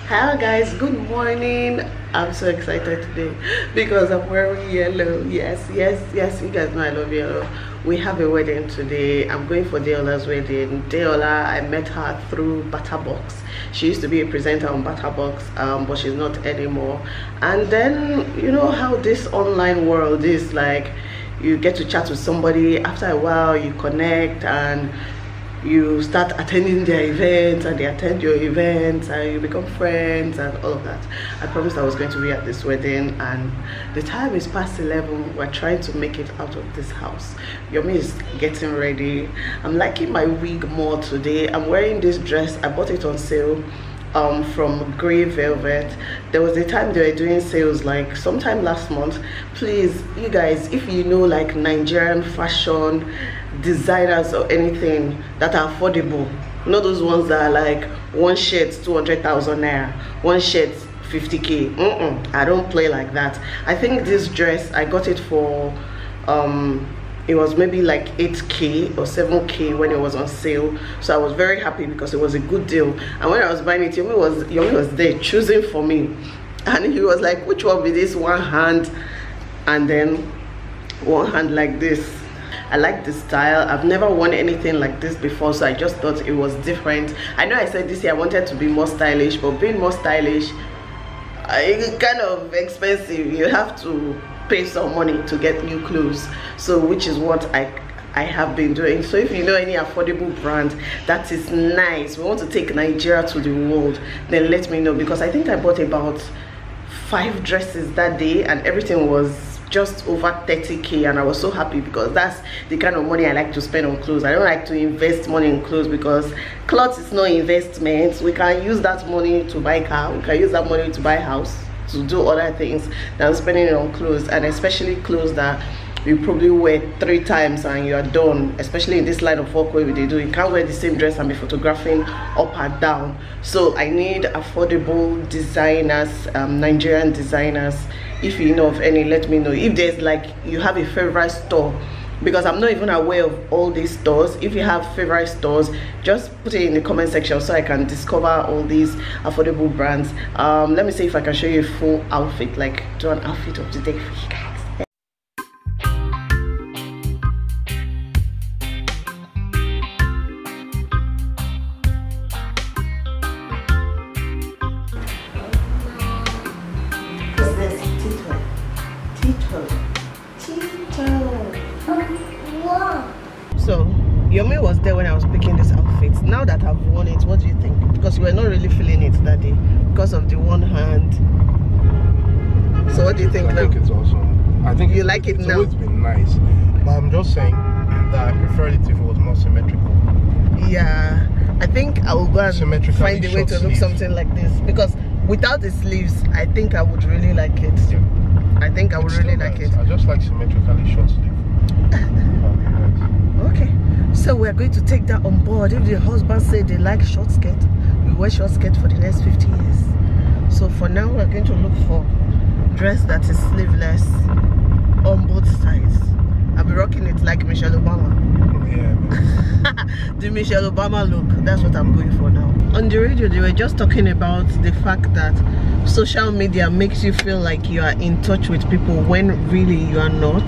Hi guys, good morning. I'm so excited today because I'm wearing yellow. Yes, you guys know I love yellow. We have a wedding today. I'm going for Deola's wedding. Deola, I met her through Batterbox. She used to be a presenter on Batterbox, but she's not anymore. And then you know how this online world is, like you get to chat with somebody, after a while you connect and you start attending their events and they attend your events and you become friends and all of that. I promised I was going to be at this wedding and the time is past 11. We're trying to make it out of this house. Yomi is getting ready. I'm liking my wig more today. I'm wearing this dress. I bought it on sale from Grey Velvet. There was a time they were doing sales like sometime last month. Please, you guys, if you know like Nigerian fashion designers or anything that are affordable, not those ones that are like one shirt 200,000 naira, one shirt 50k. I don't play like that. I think this dress I got it for it was maybe like 8k or 7k when it was on sale, so I was very happy because it was a good deal. And when I was buying it, Yomi was there choosing for me, and he was like, which one be this, one hand and then one hand like this. I like the style. I've never worn anything like this before, so I just thought it was different. I know I said this year I wanted to be more stylish, but being more stylish, it's kind of expensive. You have to pay some money to get new clothes, so which is what I have been doing. So if you know any affordable brand that is nice, we want to take Nigeria to the world, then let me know, because I think I bought about 5 dresses that day and everything was just over 30k, and I was so happy because that's the kind of money I like to spend on clothes. I don't like to invest money in clothes because clothes is no investment. We can use that money to buy car, we can use that money to buy house, to do other things than spending it on clothes, and especially clothes that you probably wear 3 times and you are done. Especially in this line of work where they do, you can't wear the same dress and be photographing up and down. So I need affordable designers, Nigerian designers. If you know of any, let me know. If there's like you have a favorite store, because I'm not even aware of all these stores. If you have favorite stores, just put it in the comment section so I can discover all these affordable brands. Let me see if I can show you a full outfit, like do an outfit of the day for you guys. So Yomi was there when I was picking this outfit. Now that I've worn it, what do you think? Because you were not really feeling it that day because of the one hand. So what do you think? I think it's awesome. I think you like it now. It's always been nice, but I'm just saying that I prefer it if it was more symmetrical. Yeah, I think I will go and find a way to look something like this, because without the sleeves, I think I would really like it. Yeah. I think I would really like it. I just like symmetrically short sleeve. Okay, so we're going to take that on board. If the husband said they like short skirt, we wear short skirt for the next 50 years. So for now, we're going to look for dress that is sleeveless on both sides. I'll be rocking it like Michelle Obama. Yeah. The Michelle Obama look, that's what I'm going for now. On the radio, they were just talking about the fact that social media makes you feel like you are in touch with people when really you are not.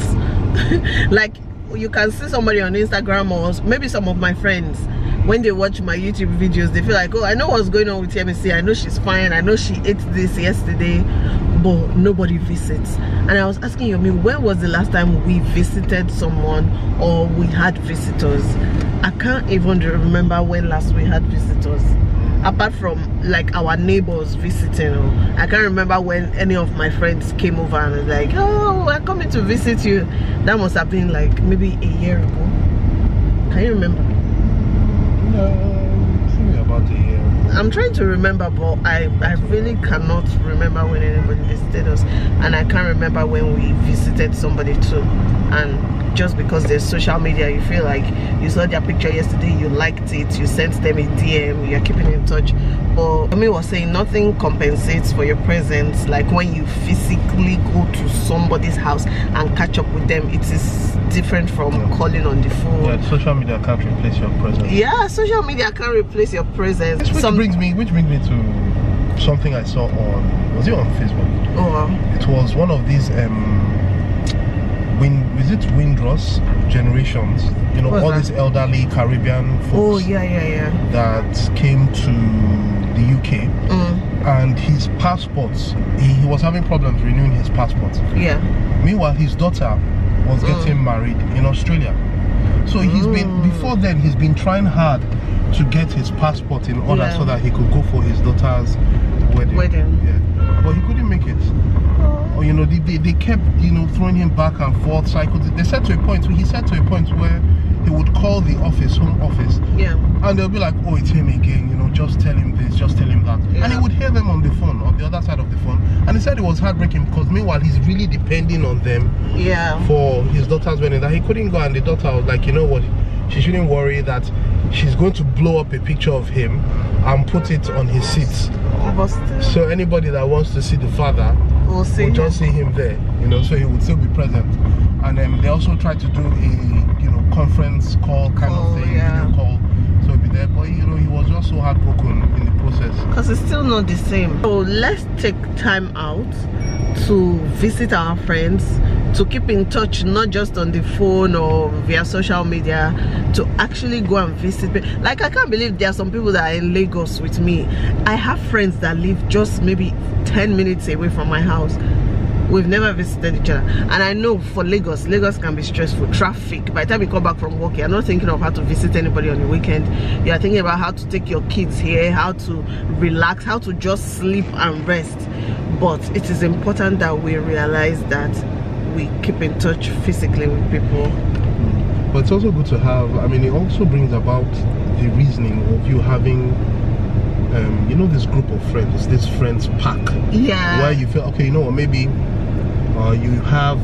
Like, you can see somebody on Instagram, or maybe some of my friends, when they watch my YouTube videos, they feel like, oh, I know what's going on with TMC, I know she's fine, I know she ate this yesterday, but nobody visits. And I was asking Yomi, when was the last time we visited someone or we had visitors? I can't even remember when last we had visitors, apart from like our neighbors visiting. I can't remember when any of my friends came over and was like, oh, we're coming to visit you. That must have been like maybe a year ago. Can you remember? No, about a year. I'm trying to remember, but I really cannot remember when anybody visited us, and I can't remember when we visited somebody too. And just because there's social media, you feel like you saw their picture yesterday, you liked it, you sent them a DM, you're keeping in touch. But Yomi was saying nothing compensates for your presence like when you physically go to somebody's house and catch up with them. It is different from calling on the phone. Yeah, social media can't replace your presence. Yeah, social media can't replace your presence. Which brings me to something I saw on, was it on Facebook? Oh wow. It was one of these Windrush generations, you know, all these elderly Caribbean folks. Oh yeah. That came to the UK, and his passports, he was having problems renewing his passport. Yeah. Meanwhile, his daughter was getting married in Australia. So he's been, before then, he's been trying hard to get his passport in order so that he could go for his daughter's wedding. Yeah. But he couldn't make it. Or, you know, they kept, you know, throwing him back and forth. Cycles. They said to a point, he said to a point where he would call the office, home office. Yeah. And they'll be like, oh, it's him again, you know, just tell him this, just tell him that. Yeah. And he would hear them on the phone, on the other side of the phone. And he said it was heartbreaking because meanwhile he's really depending on them for his daughter's wedding. That he couldn't go, and the daughter was like, you know what, she shouldn't worry, that she's going to blow up a picture of him and put it on his seat. So anybody that wants to see the father will just see him there, you know, so he would still be present. And they also tried to do a, you know, conference call kind of thing, video call, so he'll be there. But you know, he was just so heartbroken in the process. Because it's still not the same. So let's take time out to visit our friends, to keep in touch, not just on the phone or via social media, to actually go and visit. Like, I can't believe there are some people that are in Lagos with me. I have friends that live just maybe 10 minutes away from my house. We've never visited each other, and I know for Lagos can be stressful. Traffic. By the time you come back from work, you're not thinking of how to visit anybody on the weekend. You're thinking about how to take your kids here, how to relax, how to just sleep and rest. But it is important that we realize that we keep in touch physically with people. But it's also good to have, I mean, it also brings about the reasoning of you having you know, this group of friends, this friends pack. Yeah. Where you feel, okay, you know what, maybe you have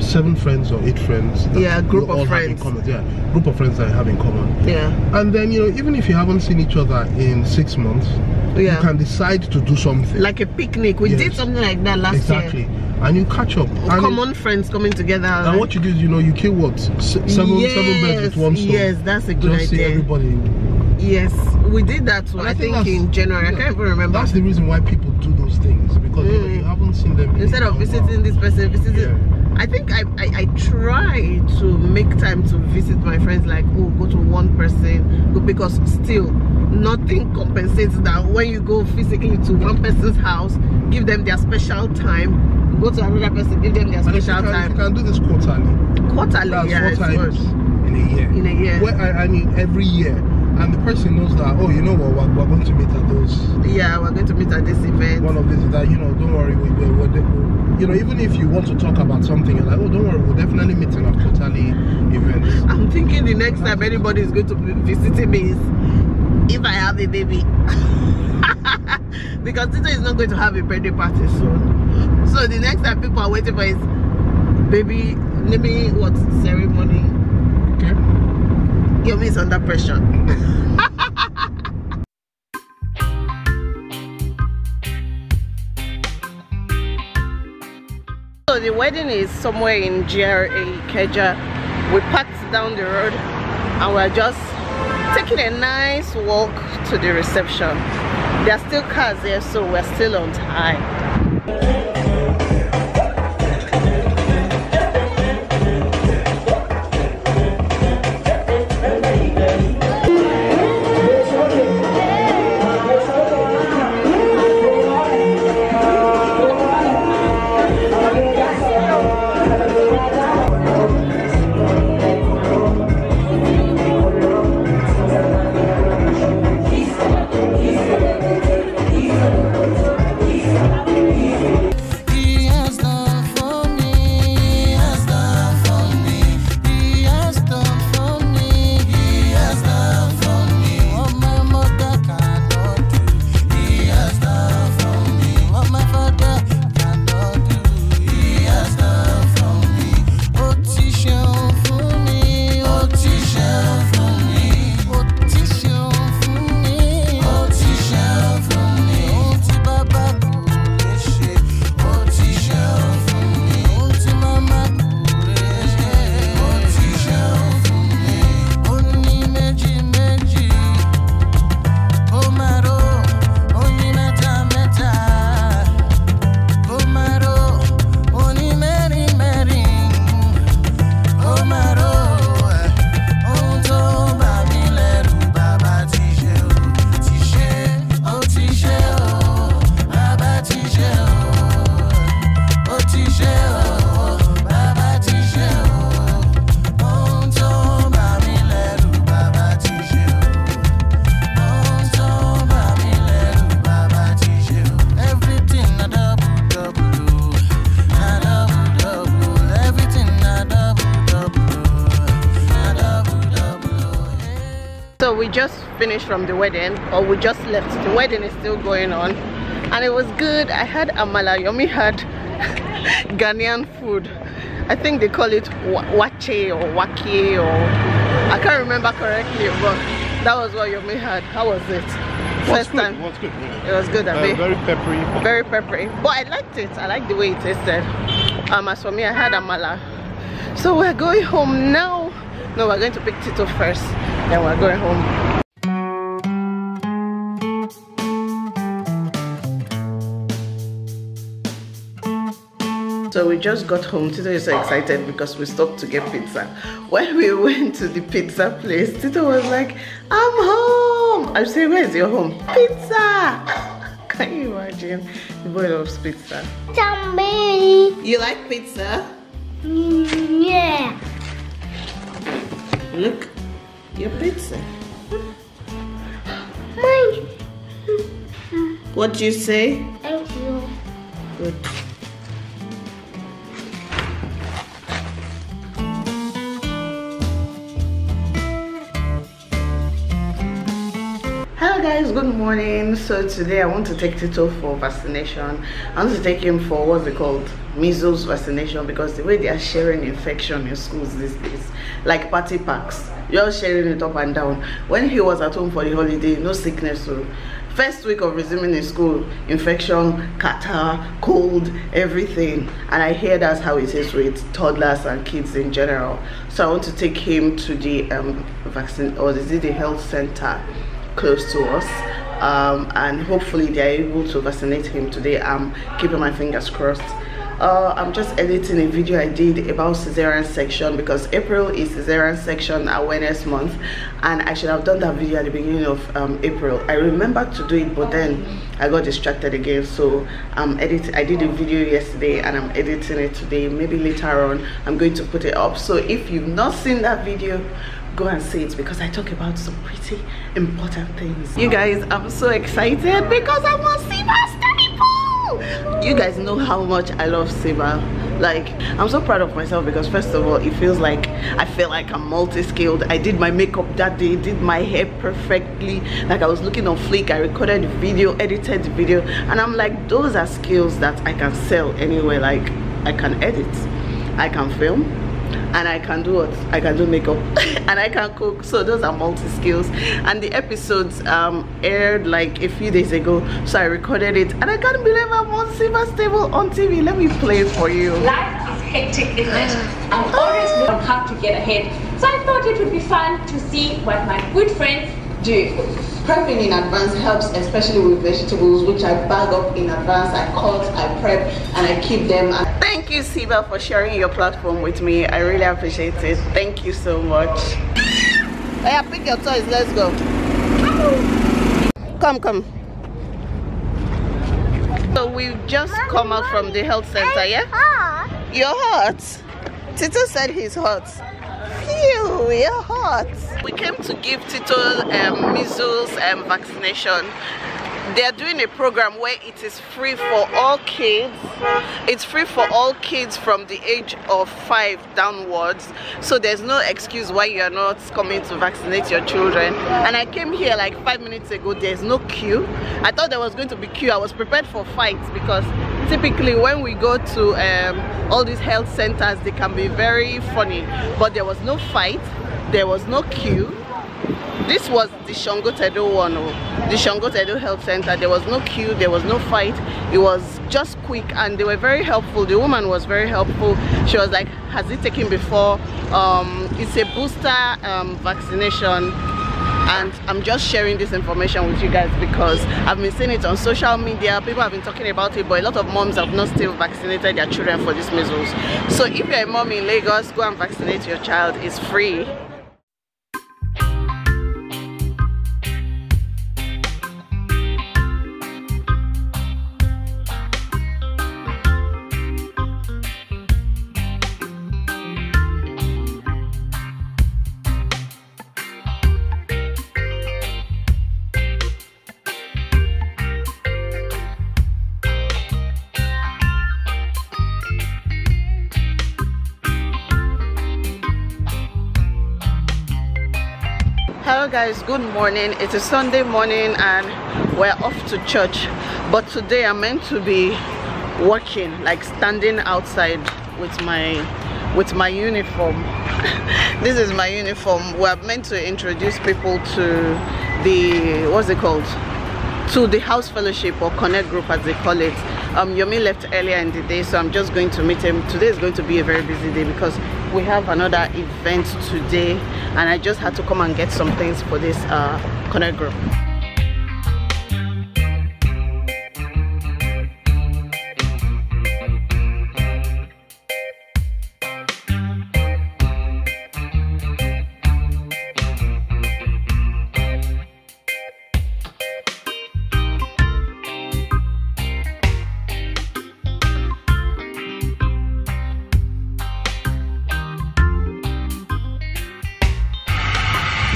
7 friends or 8 friends. Group of friends. Group of friends that you have in common. Yeah. And then, you know, even if you haven't seen each other in 6 months, you can decide to do something. Like a picnic. We did something like that last year. Exactly. And you catch up. Common friends coming together. And what you do is, you know, you kill what? 7 birds with one stone. Yes, that's a good idea. See everybody. Yes, we did that one, I think in January. I can't even remember. That's the reason why people do those things, because you know, you haven't seen them. Instead of visiting this person, I think I try to make time to visit my friends, like, oh, go to one person, because still nothing compensates that when you go physically to one person's house, give them their special time, go to another person, give them their special time. You can do this quarterly. That's 4 times in a year. In a year. Well, I mean, every year. And the person knows that, oh, you know what, we're going to meet at those. Yeah, we're going to meet at this event. One of these, that, you know, don't worry, you know, even if you want to talk about something, you're like, oh, don't worry, we'll definitely meet in our quarterly events. I'm thinking the next time anybody is going to be visiting me is if I have a baby. Because Tito is not going to have a birthday party soon. So the next time people are waiting for his baby, maybe what ceremony? Okay. Your me is under pressure. So the wedding is somewhere in GRA Ikeja. We parked down the road and we're just taking a nice walk to the reception. There are still cars there, so we're still on time. just finished from the wedding, or we just left. The wedding is still going on, and it was good. I had amala. Yomi had Ghanaian food. I think they call it wache or wake, or I can't remember correctly, but that was what Yomi had. How was it? First time. It was good. Yeah. It was good. Very peppery. Very peppery. But I liked it. I liked the way it tasted. As for me, I had amala. So we're going home now. No, we're going to pick Tito first. Then we're going home. So we just got home. Tito is so excited because we stopped to get pizza. When we went to the pizza place, Tito was like, I'm home. I said, where's your home? Pizza. Can you imagine? The boy loves pizza. You like pizza? Yeah. Look, your pizza. Mine. What do you say? Thank you. Good. Hello guys, good morning. So today I want to take Tito for vaccination. I want to take him for what's it called, measles vaccination, because the way they are sharing infection in schools these days, like party packs, you're sharing it up and down. When he was at home for the holiday, no sickness. So first week of resuming in school, infection, catarrh, cold, everything. And I hear that's how it is with toddlers and kids in general. So I want to take him to the vaccine, or is it the health center close to us, and hopefully they are able to vaccinate him today. I'm keeping my fingers crossed. I'm just editing a video I did about cesarean section, because April is cesarean section awareness month, and I should have done that video at the beginning of April. I remembered to do it, but then I got distracted again. So I did a video yesterday and I'm editing it today. Maybe later on I'm going to put it up. So if you've not seen that video, go and see it, because I talk about some pretty important things. You guys, I'm so excited because I want Siba's study pool. You guys know how much I love Siba. Like, I'm so proud of myself because first of all, it feels like I feel like I'm multi-skilled. I did my makeup that day, did my hair perfectly, like I was looking on fleek. I recorded the video, edited the video, and I'm like, those are skills that I can sell anywhere. Like, I can edit, I can film, and I can do what? I can do makeup and I can cook. So those are multi-skills, and the episodes aired like a few days ago, so I recorded it, and I can't believe I'm on Siba's table on TV. Let me play it for you. Life is hectic, isn't it? I'm always looking on how to get ahead, so I thought it would be fun to see what my good friends do. Prepping in advance helps, especially with vegetables, which I bag up in advance. I cut, I prep, and I keep them. Thank you, Siba, for sharing your platform with me. I really appreciate it. Thank you so much. Yeah, pick your toys. Let's go. Come. So we've just come out from the health center, yeah? You're hot. Tito said he's hot. Phew, you're hot. We came to give Tito measles vaccination. They are doing a program where it is free for all kids. It's free for all kids from the age of 5 downwards. So there's no excuse why you are not coming to vaccinate your children. And I came here like 5 minutes ago. There's no queue. I thought there was going to be queue. I was prepared for fights, because typically when we go to all these health centers, they can be very funny. But there was no fight. There was no queue. This was the Shongotedo one, the Shongotedo Health Center. There was no queue, there was no fight. It was just quick, and they were very helpful. The woman was very helpful. She was like, has it taken before? It's a booster vaccination, and I'm just sharing this information with you guys because I've been seeing it on social media. People have been talking about it, but a lot of moms have not still vaccinated their children for this measles. So if you're a mom in Lagos, go and vaccinate your child. It's free. guys, good morning. It is Sunday morning and we're off to church, but today I'm meant to be working, like standing outside with my uniform. This is my uniform. We're meant to introduce people to the, what's it called, to the house fellowship or connect group as they call it. Yomi left earlier in the day, so I'm just going to meet him. Today is going to be a very busy day because we have another event today and I just had to come and get some things for this connect group.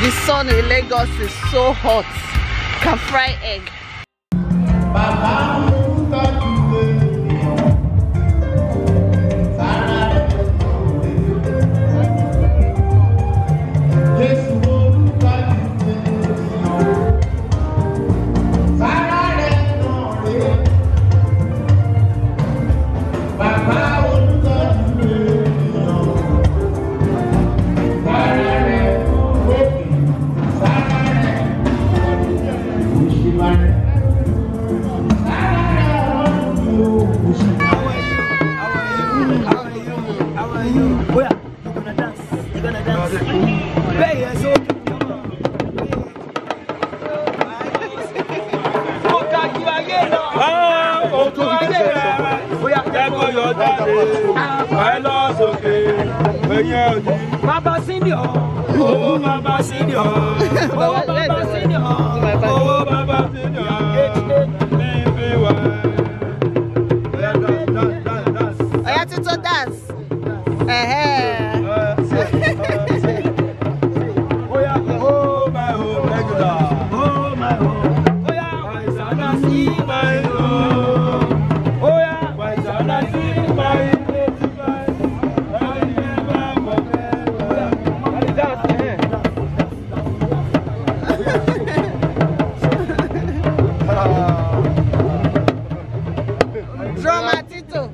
The sun in Lagos is so hot. Can fry egg. Baba Senior, oh Baba Senior, oh Baba Senior, oh Baba Senior. I have to dance. Oh my home, regular. Oh my home. Oh yeah, why Sana see my home. Oh yeah, why Sana see my home. Tito.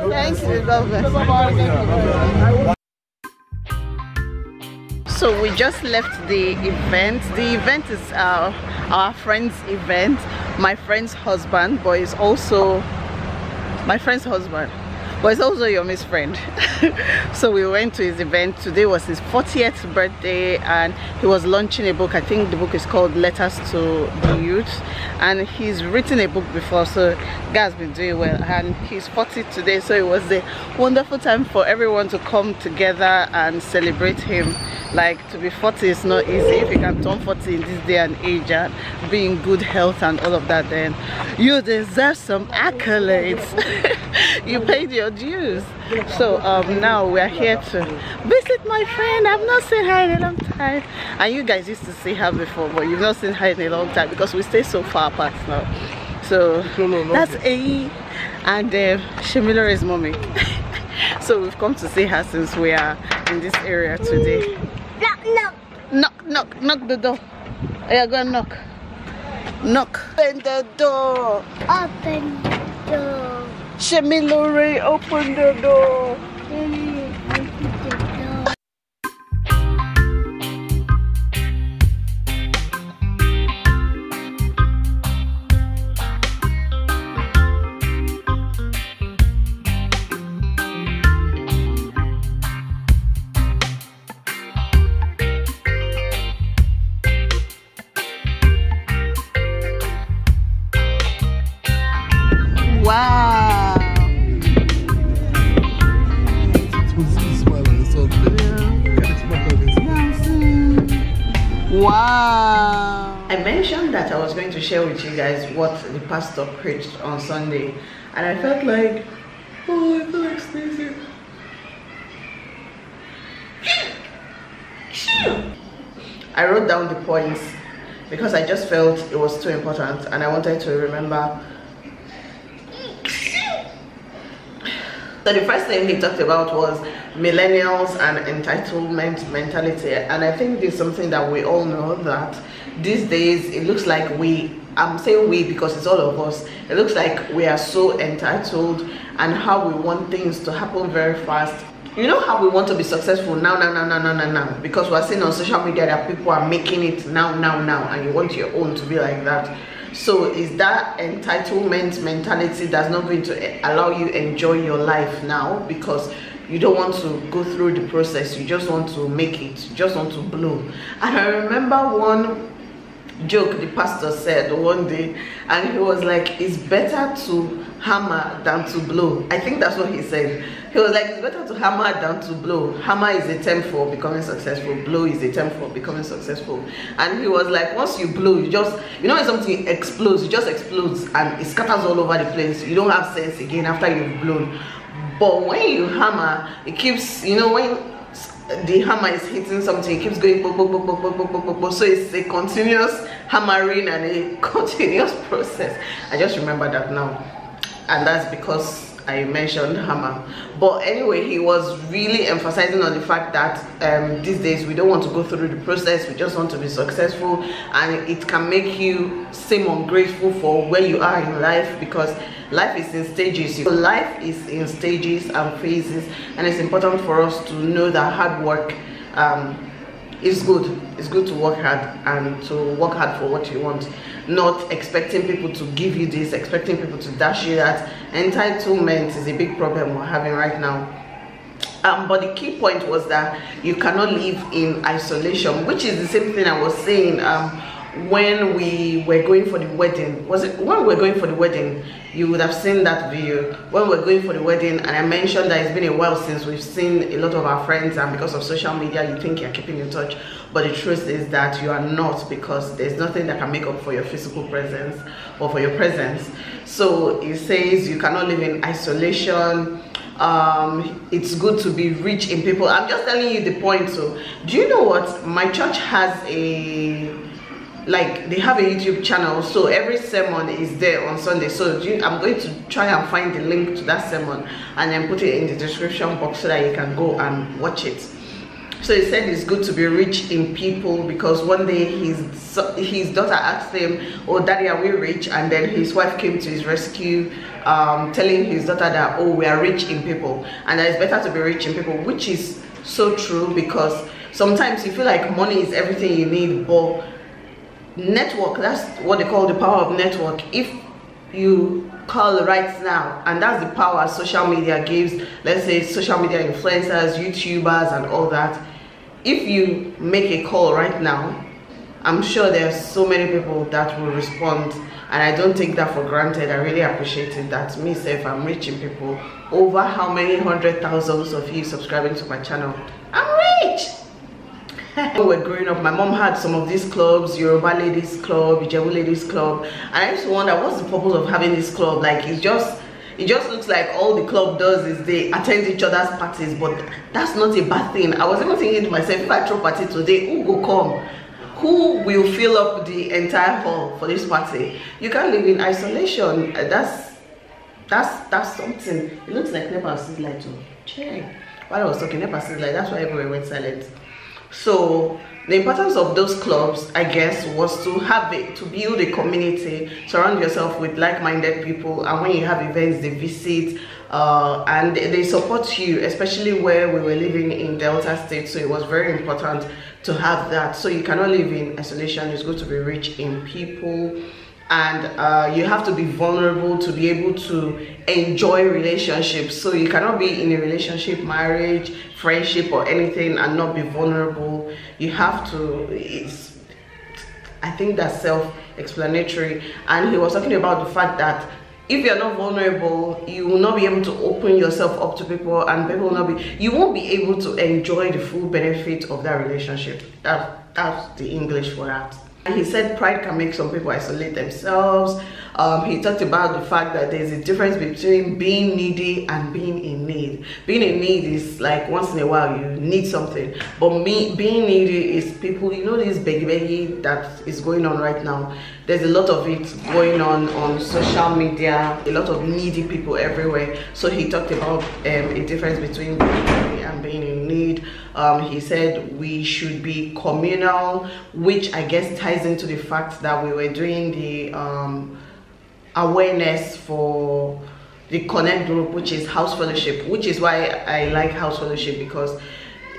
Thanks to the government. So we just left the event. The event is our friend's event. My friend's husband, but it's also my friend's husband, but it's also Yomi's friend. So we went to his event. Today was his 40th birthday and he was launching a book. I think the book is called Letters to the Youth, and he's written a book before, so the guy's been doing well and he's 40 today. So it was a wonderful time for everyone to come together and celebrate him. Like, to be 40 is not easy. If you can turn 40 in this day and age and be in good health and all of that, then you deserve some accolades. You paid your dues. So now we're here to visit my friend. I've not seen her in a long time, and you guys used to see her before, but you've not seen her in a long time because we stay so far apart now. So that's A and Shemilore's mommy. So we've come to see her since we are in this area today. Knock the door. Yeah, go and knock. Open the door. Open the door. Shemilore, open the door. Wow. Wow. I mentioned that I was going to share with you guys what the pastor preached on Sunday, and I felt like, oh, I feel like sneezing. I wrote down the points because I just felt it was too important and I wanted to remember. So the first thing he talked about was millennials and entitlement mentality, and I think this is something that we all know, that these days it looks like I'm saying we because it's all of us, it looks like we are so entitled, and how we want things to happen very fast. You know how we want to be successful now, because we're seeing on social media that people are making it now, and you want your own to be like that. So is that entitlement mentality that's not going to allow you enjoy your life now, because you don't want to go through the process, you just want to make it, you just want to blow. And I remember one joke the pastor said one day, and he was like, it's better to hammer than to blow. I think that's what he said. He was like, it's better to hammer than to blow. Hammer is a term for becoming successful, blow is a term for becoming successful. And he was like, once you blow, you just, you know, when something explodes, it just explodes and it scatters all over the place. You don't have sense again after you've blown. But when you hammer, it keeps, you know, when the hammer is hitting something, it keeps going bo, bo, bo, bo, bo, bo, bo, bo, bo. So it's a continuous hammering and a continuous process. I just remember that now, and that's because I mentioned hammer. But anyway, he was really emphasizing on the fact that these days we don't want to go through the process, we just want to be successful, and it can make you seem ungrateful for where you are in life, because life is in stages. Life is in stages and phases, and it's important for us to know that hard work is good. It's good to work hard and to work hard for what you want, not expecting people to give you this, expecting people to dash you that. Entitlement is a big problem we're having right now. But the key point was that you cannot live in isolation, which is the same thing I was saying when we were going for the wedding. Was it when we were going for the wedding? You would have seen that video when we were going for the wedding, and I mentioned that it's been a while since we've seen a lot of our friends, and because of social media you think you're keeping in touch, but the truth is that you are not, because there's nothing that can make up for your physical presence or for your presence. So it says you cannot live in isolation. It's good to be rich in people. I'm just telling you the point. So do you know what, my church has they have a YouTube channel, so every sermon is there on Sunday. So I'm going to try and find the link to that sermon and then put it in the description box so that you can go and watch it. So he said it's good to be rich in people, because one day his daughter asked him, oh daddy, are we rich? And then his wife came to his rescue, telling his daughter that, oh, we are rich in people, and that it's better to be rich in people, which is so true, because sometimes you feel like money is everything you need, but network, that's what they call the power of network. If you call right now, and that's the power social media gives, let's say social media influencers, YouTubers and all that, if you make a call right now, I'm sure there's so many people that will respond, and I don't take that for granted. I really appreciate it that myself, I'm reaching people. Over how many hundred thousands of you subscribing to my channel? I'm rich. When we were growing up, my mom had some of these clubs, Yoruba Ladies Club, Ijebu Ladies Club, and I used to wonder, what's the purpose of having this club? Like, it just looks like all the club does is they attend each other's parties, but that's not a bad thing. I was even thinking to myself, if I throw a party today, who will come? Who will fill up the entire hall for this party? You can't live in isolation. That's something. It looks like NEPA sees light too. Check. While I was talking, NEPA sees light. That's why everyone went silent. So the importance of those clubs, I guess, was to build a community, surround yourself with like-minded people, and when you have events, they visit and they support you, especially where we were living in Delta State. So it was very important to have that. So you cannot live in isolation. It's good to be rich in people, and you have to be vulnerable to be able to enjoy relationships. So you cannot be in a relationship, marriage, friendship or anything and not be vulnerable. You have to, I think that's self-explanatory. And he was talking about the fact that if you're not vulnerable, you will not be able to open yourself up to people, and people will not be, you won't be able to enjoy the full benefit of that relationship. That's the English for that. And he said pride can make some people isolate themselves. He talked about the fact that there's a difference between being needy and being in need. Being in need is like once in a while you need something, but being needy is people, you know, this beggy that is going on right now. There's a lot of it going on social media, a lot of needy people everywhere. So he talked about a difference between being needy and being in need. He said we should be communal, which I guess ties into the fact that we were doing the awareness for the Connect group, which is house fellowship, which is why I like house fellowship, because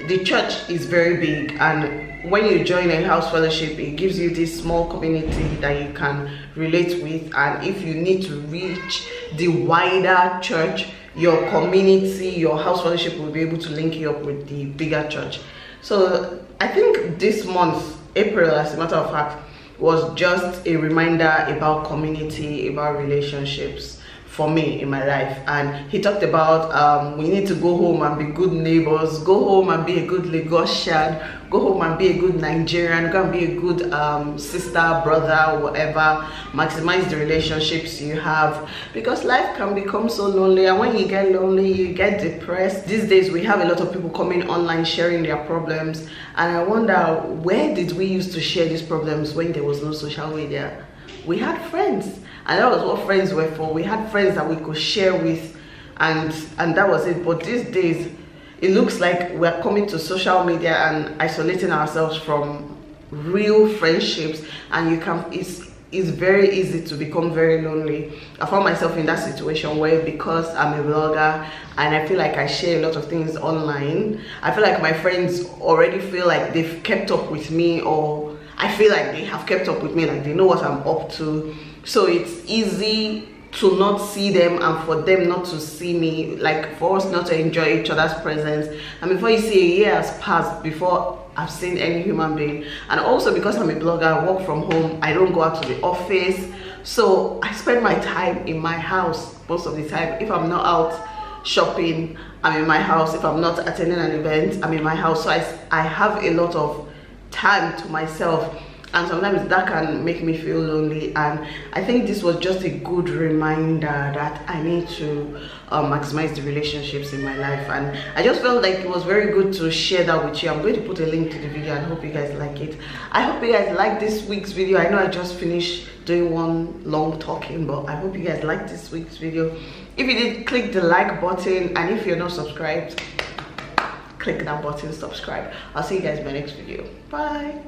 the church is very big, and when you join a house fellowship, it gives you this small community that you can relate with. And if you need to reach the wider church, your community, your house fellowship will be able to link you up with the bigger church. So I think this month, April, as a matter of fact, was just a reminder about community, about relationships for me in my life. And he talked about we need to go home and be good neighbors, go home and be a good Lagosian, go home and be a good Nigerian, go and be a good sister, brother, whatever. Maximize the relationships you have, because life can become so lonely, and when you get lonely, you get depressed. These days we have a lot of people coming online sharing their problems, and I wonder, where did we used to share these problems when there was no social media? We had friends, and that was what friends were for. We had friends that we could share with, and that was it. But these days it looks like we're coming to social media and isolating ourselves from real friendships, and it's very easy to become very lonely. I found myself in that situation where, because I'm a vlogger and I feel like I share a lot of things online, I feel like my friends already feel like they've kept up with me, or I feel like they have kept up with me, like they know what I'm up to. So it's easy to not see them and for them not to see me, like for us not to enjoy each other's presence. And before you see, a year has passed before I've seen any human being. And also because I'm a blogger, I work from home, I don't go out to the office, so I spend my time in my house most of the time. If I'm not out shopping, I'm in my house. If I'm not attending an event, I'm in my house. So I have a lot of time to myself, and sometimes that can make me feel lonely. And I think this was just a good reminder that I need to maximize the relationships in my life, and I just felt like it was very good to share that with you. I'm going to put a link to the video and hope you guys like it. I hope you guys like this week's video. I know I just finished doing one long talking, but I hope you guys like this week's video. If you did, click the like button, and if you're not subscribed, click that button, subscribe. I'll see you guys in my next video. Bye.